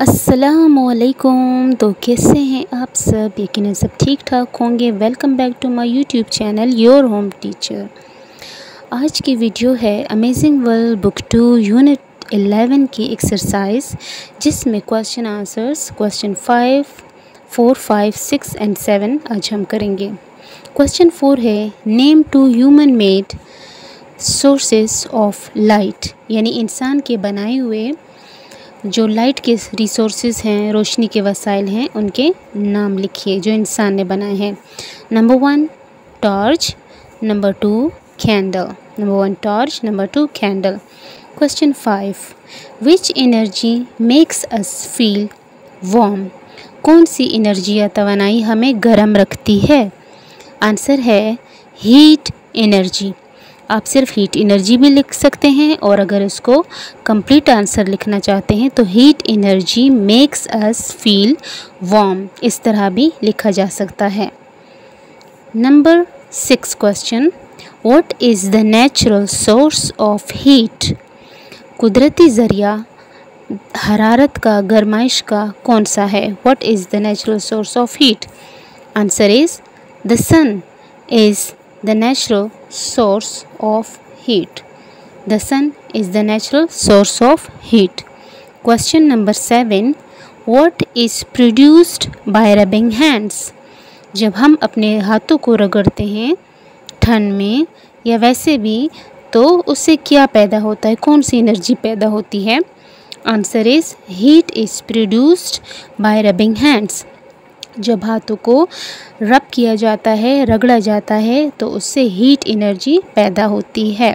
अस्सलामुअलैकुम। तो कैसे हैं आप सब? यकीनन सब ठीक ठाक होंगे। Welcome back to my YouTube channel your home teacher. आज की वीडियो है अमेजिंग वर्ल्ड बुक 2 यूनिट 11 की एक्सरसाइज, जिसमें क्वेश्चन आंसर्स क्वेश्चन 5, 4, 5, 6 एंड 7 आज हम करेंगे। क्वेश्चन 4 है name 2 human made sources of light, यानी इंसान के बनाए हुए जो लाइट के रिसोर्सेज हैं, रोशनी के वसाइल हैं, उनके नाम लिखिए जो इंसान ने बनाए हैं। Number 1 torch, number 2 candle. Number 1 torch, number 2 candle. Question 5 which energy makes us feel warm, कौन सी एनर्जी या तवानाई हमें गर्म रखती है? आंसर है हीट एनर्जी। आप सिर्फ हीट एनर्जी भी लिख सकते हैं, और अगर इसको कंप्लीट आंसर लिखना चाहते हैं तो heat energy makes us feel warm, इस तरह भी लिखा जा सकता है। Number 6 question what is the natural source of heat, कुदरती ज़रिया हरारत का, गर्माइश का कौन सा है? What is the natural source of heat? Answer is the sun is the natural source of heat. The sun is the natural source of heat. Question number 7 what is produced by rubbing hands? जब हम अपने हाथों को रगड़ते हैं ठंड में या वैसे भी, तो उससे क्या पैदा होता है, कौन सी एनर्जी पैदा होती है? Answer is heat is produced by rubbing hands. जब हाथों को रब किया जाता है, रगड़ा जाता है, तो उससे हीट एनर्जी पैदा होती है।